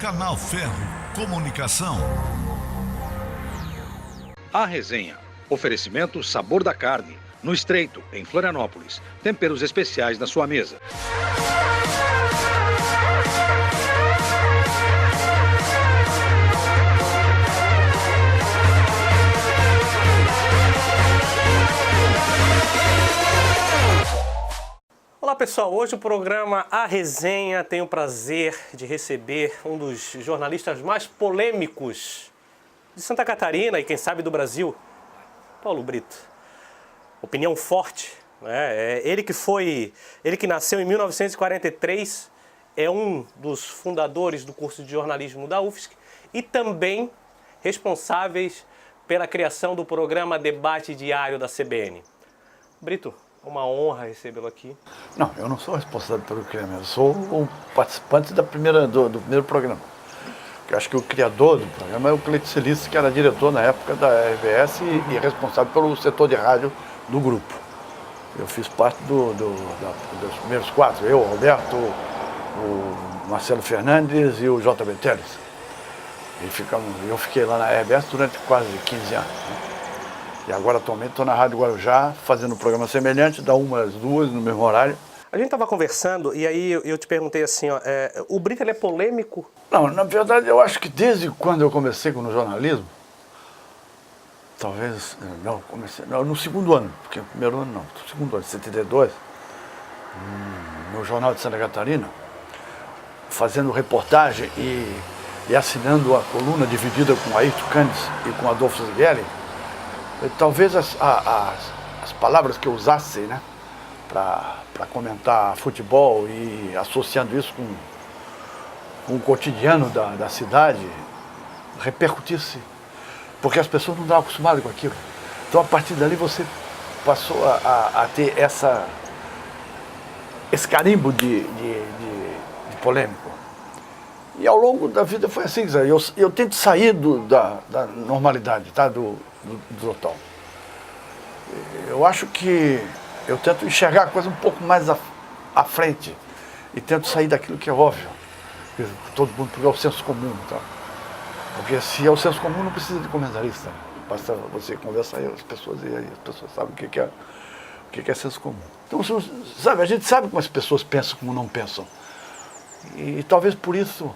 Canal Ferro Comunicação. A Resenha. Oferecimento Sabor da Carne. No Estreito, em Florianópolis. Temperos especiais na sua mesa. Olá pessoal, hoje o programa A Resenha tem o prazer de receber um dos jornalistas mais polêmicos de Santa Catarina e quem sabe do Brasil, Paulo Brito. Opinião forte, né? Ele que nasceu em 1943, é um dos fundadores do curso de jornalismo da UFSC e também responsáveis pela criação do programa Debate Diário da CBN. Brito, uma honra recebê-lo aqui. Não, eu não sou responsável pelo programa, eu sou o participante do primeiro programa. Eu acho que o criador do programa é o Cleito Celice, que era diretor na época da RBS e responsável pelo setor de rádio do grupo. Eu fiz parte dos primeiros quatro, eu, Alberto, o Marcelo Fernandes e o JB Teles. Eu fiquei lá na RBS durante quase 15 anos. Né? E agora, atualmente, estou na Rádio Guarujá, fazendo um programa semelhante, da 1 às 2, no mesmo horário. A gente estava conversando e aí eu te perguntei assim, ó, o Brito ele é polêmico? Não, na verdade, eu acho que desde quando eu comecei com o jornalismo, talvez, no segundo ano, porque no primeiro ano não, no segundo ano, 72, no Jornal de Santa Catarina, fazendo reportagem e assinando a coluna dividida com Ayrton Candes e com Adolfo Zigueli. Talvez as palavras que eu usasse, né, para comentar futebol e associando isso com o cotidiano da cidade, repercutisse, porque as pessoas não estavam acostumadas com aquilo. Então, a partir dali, você passou a ter esse carimbo de polêmico. E ao longo da vida foi assim, eu tento sair da normalidade, tá? do total. Eu acho que eu tento enxergar a coisa um pouco mais à frente e tento sair daquilo que é óbvio. Todo mundo, porque é o senso comum. Tá? Porque se é o senso comum, não precisa de comentarista. Basta você conversar e as pessoas sabem o que é senso comum. Então, sabe, a gente sabe como as pessoas pensam, como não pensam. E talvez por isso,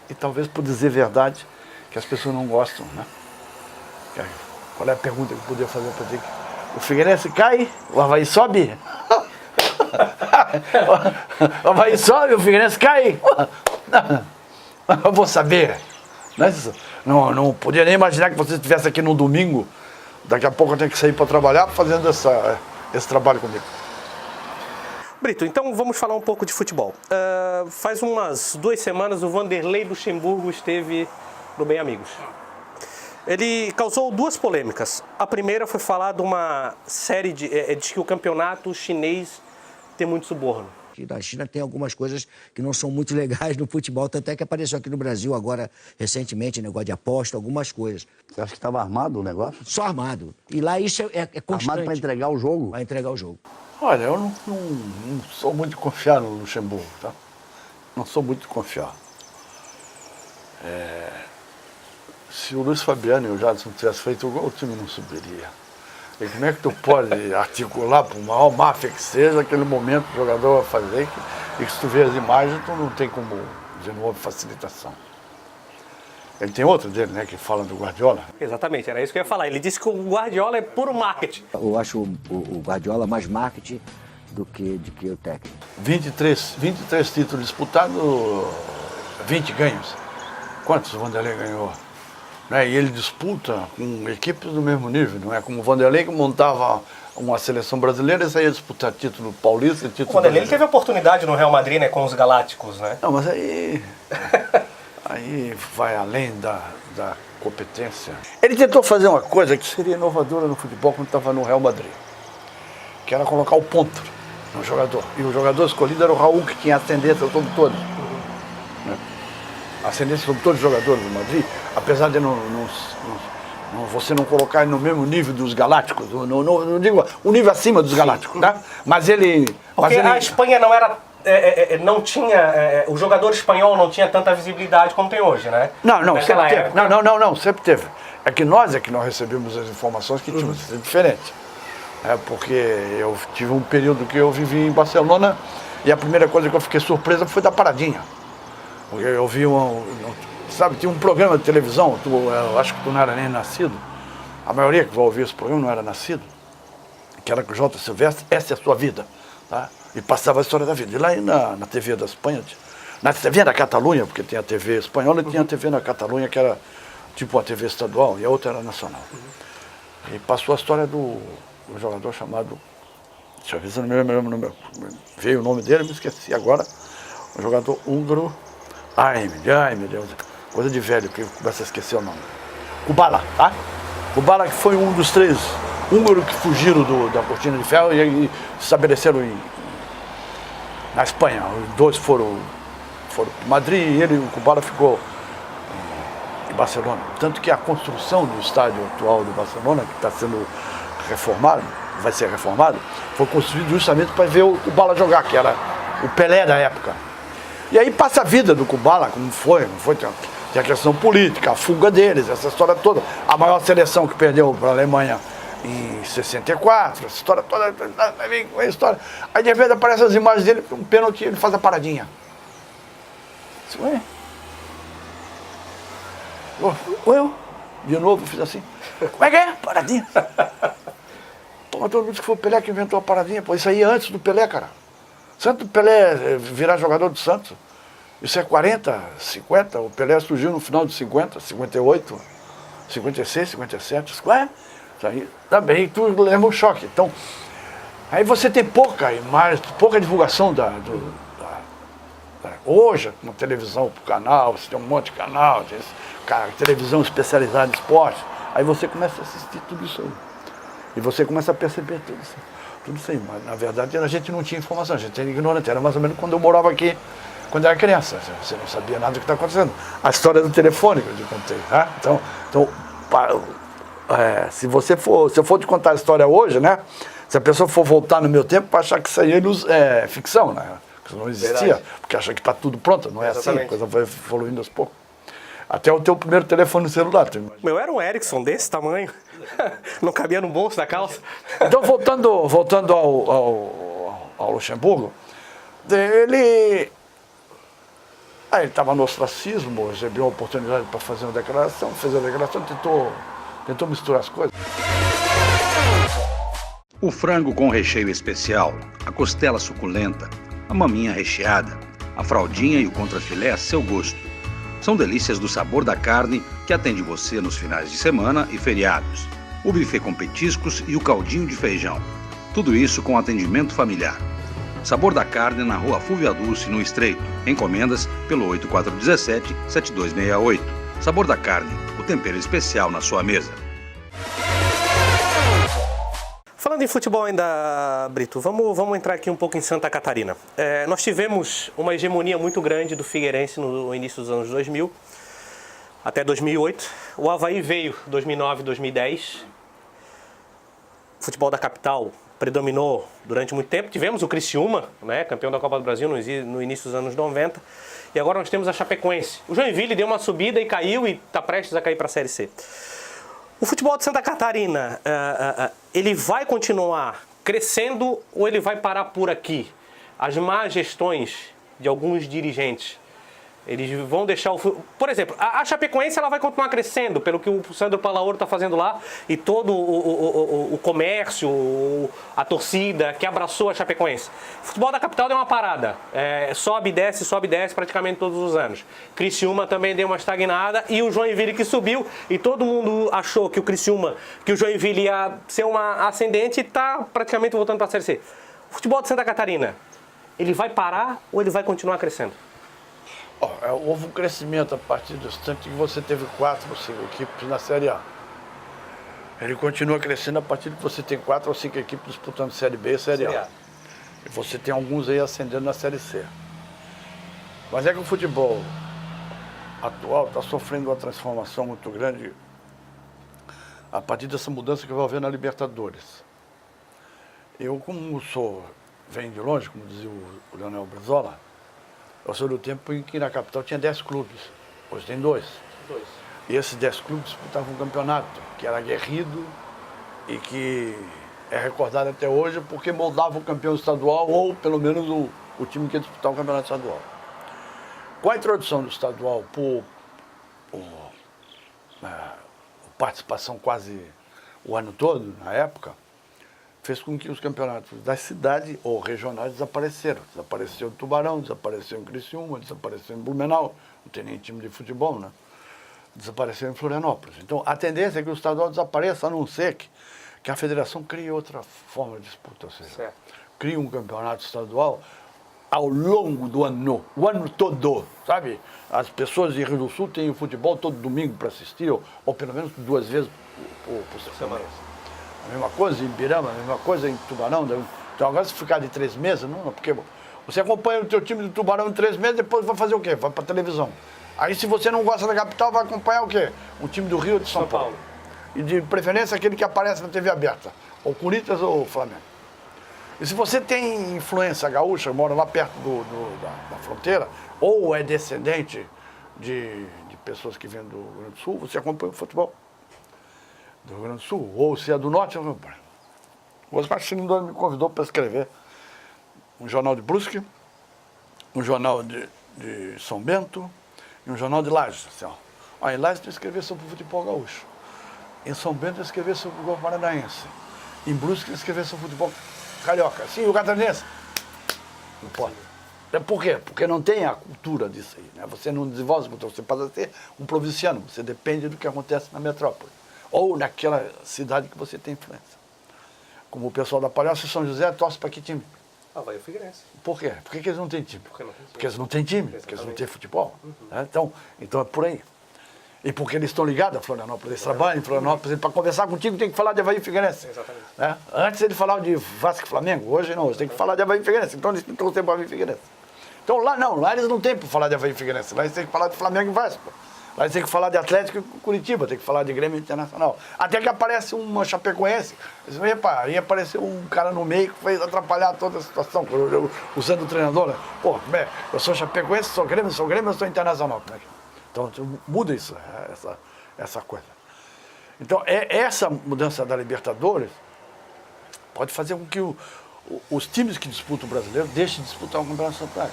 e talvez por dizer verdade, que as pessoas não gostam, né? Qual é a pergunta que eu poderia fazer para ti? O Figueirense cai, o Avaí sobe? O Avaí sobe, o Figueirense cai? Eu vou saber. Não podia nem imaginar que você estivesse aqui no domingo. Daqui a pouco eu tenho que sair para trabalhar fazendo esse trabalho comigo. Brito, então vamos falar um pouco de futebol. Faz umas 2 semanas o Vanderlei Luxemburgo esteve no Bem Amigos. Ele causou 2 polêmicas. A primeira foi falar de uma série de que o campeonato chinês tem muito suborno. A China tem algumas coisas que não são muito legais no futebol, tanto é que apareceu aqui no Brasil agora, recentemente, negócio de aposta, algumas coisas. Você acha que estava armado o negócio? Só armado. E lá isso é constante. Armado para entregar o jogo? Para entregar o jogo. Olha, eu não sou muito de confiar no Luxemburgo, tá? Não sou muito de confiar. Se o Luiz Fabiano e o Jadson tivessem feito o gol, o time não subiria. E como é que tu pode articular, por maior máfia que seja, aquele momento que o jogador vai fazer, e que se tu vê as imagens, tu não tem como, de novo, facilitação. Ele tem outro dele, né, que fala do Guardiola. Exatamente, era isso que eu ia falar. Ele disse que o Guardiola é puro marketing. Eu acho o Guardiola mais marketing do que o técnico. 23 títulos disputados, 20 ganhos. Quantos o Vanderlei ganhou? Né? E ele disputa com equipes do mesmo nível, não é? Como o Vanderlei, que montava uma seleção brasileira e saía disputar título paulista e título O Vanderlei teve oportunidade no Real Madrid, né, com os Galácticos, né? Não, mas aí vai além da competência. Ele tentou fazer uma coisa que seria inovadora no futebol quando estava no Real Madrid, que era colocar o ponto no jogador. E o jogador escolhido era o Raul, que tinha ascendência sobre todos. Né? Ascendência sobre todos os jogadores do Madrid, apesar de você não colocar ele no mesmo nível dos Galácticos, não digo o nível acima dos Galácticos, tá? Mas ele... Porque a Espanha não era não tinha... o jogador espanhol não tinha tanta visibilidade como tem hoje, né? Não, Naquela sempre teve. época. Não, sempre teve. É que nós recebemos as informações que tinham sido diferente. Porque eu tive um período que eu vivi em Barcelona e a primeira coisa que eu fiquei surpresa foi da paradinha. Porque eu vi sabe, tinha um programa de televisão, eu acho que tu não era nem nascido, a maioria que vai ouvir esse programa não era nascido, que era com o Jota Silvestre, Essa é a Sua Vida, tá? E passava a história da vida. E lá na TV da Espanha, na TV da Catalunha, porque tinha a TV espanhola e tinha a TV na Catalunha, que era tipo uma TV estadual, e a outra era nacional. E passou a história do jogador chamado, deixa eu ver se eu não me lembro, veio o nome dele, me esqueci agora, um jogador húngaro, ai meu Deus, coisa de velho que começa a esquecer o nome. Kubala, tá? Kubala, que foi um dos 3 húngaros que fugiram da Cortina de Ferro e se estabeleceram na Espanha. Os 2 foram para Madrid e o Kubala ficou em Barcelona. Tanto que a construção do estádio atual do Barcelona, que está sendo reformado, vai ser reformado, foi construído justamente para ver o Kubala jogar, que era o Pelé da época. E aí passa a vida do Kubala, como foi, não foi? Tem a questão política, a fuga deles, essa história toda. A maior seleção que perdeu para a Alemanha em 64, essa história toda, a história. Aí de repente aparecem as imagens dele, um pênalti, ele faz a paradinha. Ué? Eu, de novo, fiz assim. Como é que é? Paradinha. Pô, mas todo mundo disse que foi o Pelé que inventou a paradinha. Pô, isso aí é antes do Pelé, cara. Santo Pelé virar jogador do Santos. Isso é 40, 50. O Pelé surgiu no final de 50, 58, 56, 57. Ué? Isso aí também tu leva um choque. Então, aí você tem pouca imagem, pouca divulgação hoje, na televisão, pro canal, você tem um monte de canal, tem televisão especializada em esporte. Aí você começa a assistir tudo isso aí. E você começa a perceber tudo isso aí. Mas, na verdade, a gente não tinha informação, a gente era ignorante. Era mais ou menos quando eu morava aqui, quando eu era criança. Você não sabia nada do que está acontecendo. A história do telefone que eu te contei. Tá? Então se eu for te contar a história hoje, né? Se a pessoa for voltar no meu tempo, para achar que isso aí é ficção, né? Que isso não existia, verdade. Porque acha que está tudo pronto. Não é exatamente assim, a coisa vai evoluindo aos poucos. Até o teu primeiro telefone celular. Meu era um Ericsson desse tamanho. Não cabia no bolso da calça. Então, voltando ao Luxemburgo, ele estava no ostracismo, recebeu a oportunidade para fazer uma declaração, fez a declaração, tentou misturar as coisas. O frango com recheio especial, a costela suculenta, a maminha recheada, a fraldinha e o contrafilé a seu gosto. São delícias do Sabor da Carne que atende você nos finais de semana e feriados. O buffet com petiscos e o caldinho de feijão. Tudo isso com atendimento familiar. Sabor da Carne na Rua Fúvia Dulce, no Estreito. Encomendas pelo 8417-7268. Sabor da Carne, o tempero especial na sua mesa. Falando em futebol ainda, Brito, vamos entrar aqui um pouco em Santa Catarina. Nós tivemos uma hegemonia muito grande do Figueirense no início dos anos 2000, até 2008. O Avaí veio 2009, 2010. O futebol da capital predominou durante muito tempo. Tivemos o Criciúma, né, campeão da Copa do Brasil no início dos anos 90. E agora nós temos a Chapecoense. O Joinville deu uma subida e caiu e está prestes a cair para a Série C. O futebol de Santa Catarina, ele vai continuar crescendo ou ele vai parar por aqui? As más gestões de alguns dirigentes, eles vão deixar o... Por exemplo, a Chapecoense ela vai continuar crescendo, pelo que o Sandro Palaoro está fazendo lá, e todo o comércio, a torcida que abraçou a Chapecoense. O futebol da capital deu uma parada, sobe e desce praticamente todos os anos. Criciúma também deu uma estagnada, e o Joinville que subiu, e todo mundo achou que o Joinville ia ser uma ascendente e está praticamente voltando para a Série C. O futebol de Santa Catarina, ele vai parar ou ele vai continuar crescendo? Houve um crescimento a partir do instante que você teve 4 ou 5 equipes na Série A. Ele continua crescendo a partir de que você tem 4 ou 5 equipes disputando Série B e Série A. E você tem alguns aí ascendendo na Série C. Mas é que o futebol atual está sofrendo uma transformação muito grande a partir dessa mudança que vai haver na Libertadores. Eu, como sou vem de longe, como dizia o Leonel Brizola. Eu sou do tempo em que na capital tinha 10 clubes. Hoje tem 2. E esses 10 clubes disputavam um campeonato que era aguerrido e que é recordado até hoje porque moldava o campeão estadual ou pelo menos o time que ia disputar o campeonato estadual. Com a introdução do estadual por participação quase o ano todo, na época, fez com que os campeonatos da cidade ou regionais desapareceram. Desapareceu em Tubarão, desapareceu em Criciúma, desapareceu em Blumenau, não tem nem time de futebol, né? Desapareceu em Florianópolis. Então, a tendência é que o estadual desapareça, a não ser que a federação crie outra forma de disputa, ou seja, crie um campeonato estadual ao longo do ano, o ano todo, sabe? As pessoas de Rio do Sul têm o futebol todo domingo para assistir, ou pelo menos 2 vezes por semana. A mesma coisa em Ibirama, a mesma coisa em Tubarão. Então agora se ficar de 3 meses, não, porque você acompanha o teu time do Tubarão em 3 meses, depois vai fazer o quê? Vai para televisão. Aí se você não gosta da capital, vai acompanhar o quê? Um time do Rio ou de São Paulo. E de preferência aquele que aparece na TV aberta, ou Corinthians ou Flamengo. E se você tem influência gaúcha, mora lá perto da fronteira, ou é descendente de pessoas que vêm do Rio Grande do Sul, você acompanha o futebol do Rio Grande do Sul. Ou se é do Norte, o Osmar Chilindor me convidou para escrever um jornal de Brusque, um jornal de São Bento e um jornal de Lages. Assim, ó. Em Lages eu escrevi sobre o futebol gaúcho. Em São Bento eu escrevi sobre o futebol paranaense. Em Brusque eu escrevi sobre o futebol carioca. Sim, o catarinense. Não pode. Por quê? Porque não tem a cultura disso aí. Né? Você não desenvolve, você passa a ser um provinciano. Você depende do que acontece na metrópole. Ou naquela cidade que você tem influência. Como o pessoal da Palhoça e São José torce para que time? Vai o Figueirense. Por quê? Por que eles não têm time? Porque não tem time. Porque eles não têm time, porque eles não têm futebol. Né? Então é por aí. E porque eles estão ligados a Florianópolis, eles trabalham em Florianópolis, para conversar contigo tem que falar de Avaí e Figueirense. Exatamente. Né? Antes ele falava de Vasco e Flamengo, hoje não, hoje tem que falar de Avaí e Figueirense. Então eles estão sempre para Avaí e Figueirense. Então lá não, lá eles não têm para falar de Avaí e Figueirense, lá eles têm que falar de Flamengo e Vasco. Lá eles têm que falar de Atlético e Curitiba, tem que falar de Grêmio Internacional. Até que aparece uma Chapecoense, ia aparecer um cara no meio que fez atrapalhar toda a situação, usando o treinador. Né? Pô, eu sou Chapecoense, sou Grêmio, eu sou Internacional. Então muda isso, essa coisa. Então essa mudança da Libertadores pode fazer com que os times que disputam o brasileiro deixem de disputar o campeonato estadual.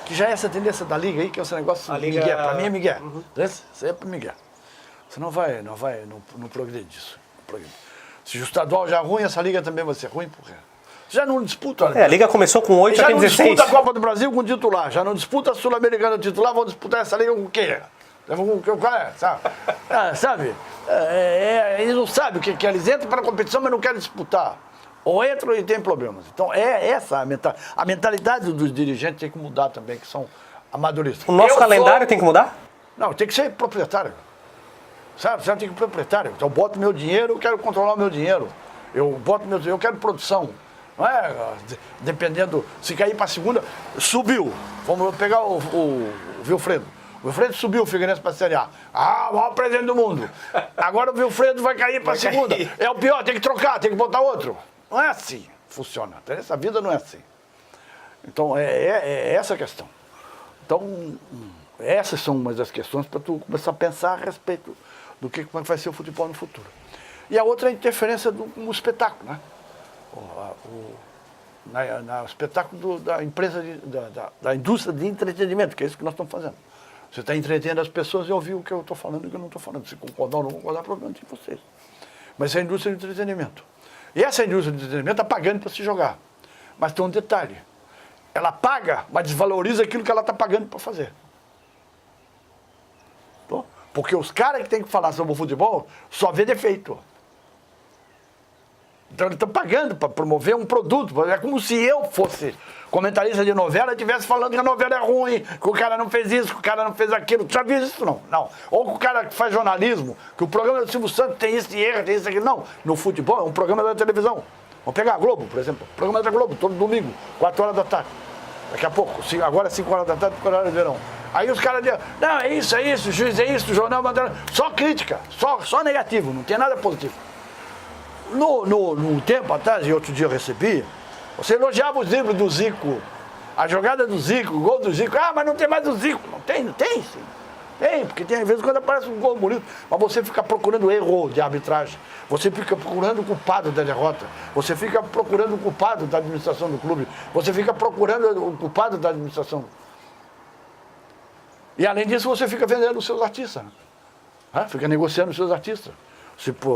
Que já é essa tendência da Liga aí, que é esse negócio de Liga... Miguel. Para mim é Miguel. Isso aí é para Miguel. Você não progride isso. Se o estadual já é ruim, essa Liga também vai ser ruim, por quê? Já não disputa... a Liga começou com 8, já tem 16. Já não disputa a Copa do Brasil com titular, já não disputa a Sul-Americana titular, vão disputar essa Liga com o quê? Sabe? Eles não sabem o que é. Eles entram para a competição, mas não querem disputar. Ou entram e tem problemas. Então, essa a mentalidade dos dirigentes tem que mudar também, que são amadoristas. O nosso calendário tem que mudar? Não, tem que ser proprietário. Sabe? Você tem que ser proprietário. Então, eu boto meu dinheiro, eu quero controlar o meu dinheiro. Eu quero produção. Não é? Dependendo, se cair para a segunda, subiu. Vamos pegar o Wilfredo. O Wilfredo subiu o Figueirense para a Série A. O maior presidente do mundo. Agora o Wilfredo vai cair para a segunda. É o pior, tem que trocar, tem que botar outro. Não é assim, funciona. Essa vida não é assim. Então, é essa a questão. Então, essas são umas das questões para tu começar a pensar a respeito do como vai ser o futebol no futuro. E a outra é a interferência no espetáculo, né? O espetáculo da empresa, da indústria de entretenimento, que é isso que nós estamos fazendo. Você está entretendo as pessoas e ouvir o que eu estou falando e o que eu não estou falando. Se concordar ou não concordar, é problema de vocês. Mas é a indústria de entretenimento. E essa indústria de entretenimento está pagando para se jogar. Mas tem um detalhe. Ela paga, mas desvaloriza aquilo que ela está pagando para fazer. Porque os caras que têm que falar sobre o futebol só vê defeito. Então eles estão pagando para promover um produto. É como se eu fosse comentarista de novela e estivesse falando que a novela é ruim, que o cara não fez isso, que o cara não fez aquilo. Tu já viu isso? Não. Ou que o cara que faz jornalismo, que o programa do Silvio Santos tem isso e erra, tem isso aqui. Não. No futebol é um programa da televisão. Vamos pegar a Globo, por exemplo. Programa da Globo, todo domingo, 4 horas da tarde. Daqui a pouco, agora é 5 horas da tarde, 4 horas de verão. Aí os caras dizem, não, é isso, o juiz é isso, o jornal mandando. Só crítica, só negativo, não tem nada positivo. No tempo atrás, e outro dia eu recebi, Você elogiava os dribles do Zico, a jogada do Zico, o gol do Zico. Ah, mas não tem mais o Zico. Não tem sim. Tem, porque tem às vezes quando aparece um gol bonito, mas você fica procurando erro de arbitragem, você fica procurando o culpado da derrota, você fica procurando o culpado da administração do clube, você fica procurando o culpado da administração. E além disso, você fica vendendo os seus artistas, fica negociando os seus artistas.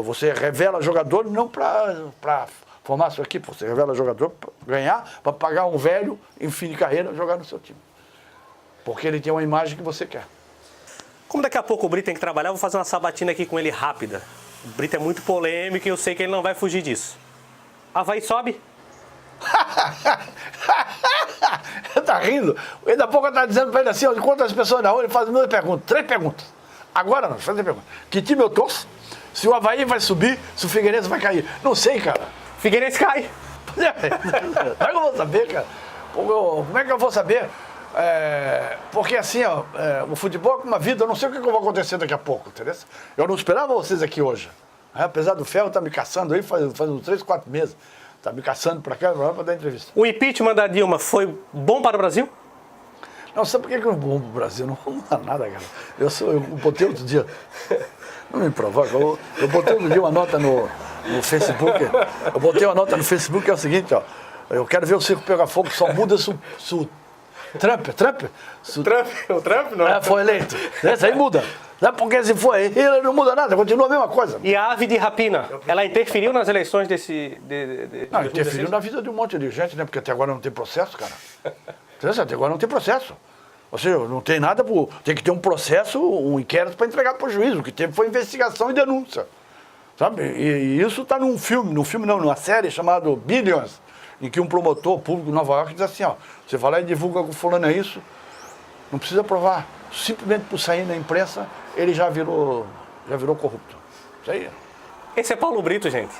Você revela jogador não para formar sua equipe, você revela jogador para ganhar, para pagar um velho em fim de carreira jogar no seu time. Porque ele tem uma imagem que você quer. Como daqui a pouco o Brito tem que trabalhar, eu vou fazer uma sabatina aqui com ele rápida. O Brito é muito polêmico e eu sei que ele não vai fugir disso. Avaí sobe? Tá rindo? Ainda há pouco eu estava dizendo para ele assim, quantas pessoas na rua, ele faz uma pergunta, 3 perguntas. Agora não, faz 3 perguntas. Que time eu torço? Se o Avaí vai subir, se o Figueirense vai cair? Não sei, cara. Figueirense cai. Como é que eu vou saber, cara? Como é que eu vou saber? Porque assim, o futebol é uma vida, eu não sei o que vai acontecer daqui a pouco, entendeu? Eu não esperava vocês aqui hoje. Apesar do Ferro estar me caçando aí faz uns 3, 4 meses. Está me caçando para cá para dar entrevista. O impeachment da Dilma foi bom para o Brasil? Não, sabe por que é bom para o Brasil? Não vou mudar nada, cara. Eu botei outro dia, não me provoca, eu botei outro dia uma nota no Facebook. Eu botei uma nota no Facebook que é o seguinte, ó. Eu quero ver o circo pegar fogo, só muda se o Trump? O Trump não? Foi eleito. Esse aí muda. Porque se for ele não muda nada, continua a mesma coisa. E a ave de rapina, ela interferiu nas eleições Não, interferiu na vida de um monte de gente, né? Porque até agora não tem processo, cara. Até agora não tem processo. Ou seja, não tem nada, tem que ter um processo, um inquérito para entregar para o juiz. O que teve foi investigação e denúncia. Sabe? E isso está num filme, numa série chamada Billions, em que um promotor público de Nova York diz assim, ó, você vai lá e divulga que o fulano é isso, não precisa provar. Simplesmente por sair na imprensa, ele já virou corrupto. Isso aí. Esse é Paulo Brito, gente.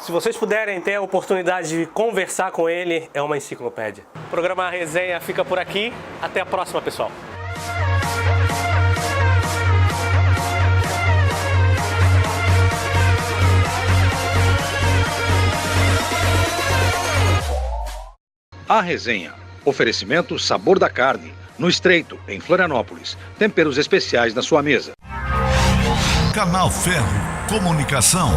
Se vocês puderem ter a oportunidade de conversar com ele, é uma enciclopédia. O programa A Resenha fica por aqui. Até a próxima, pessoal. A Resenha. Oferecimento Sabor da Carne. No Estreito, em Florianópolis. Temperos especiais na sua mesa. Canal Ferro Comunicação.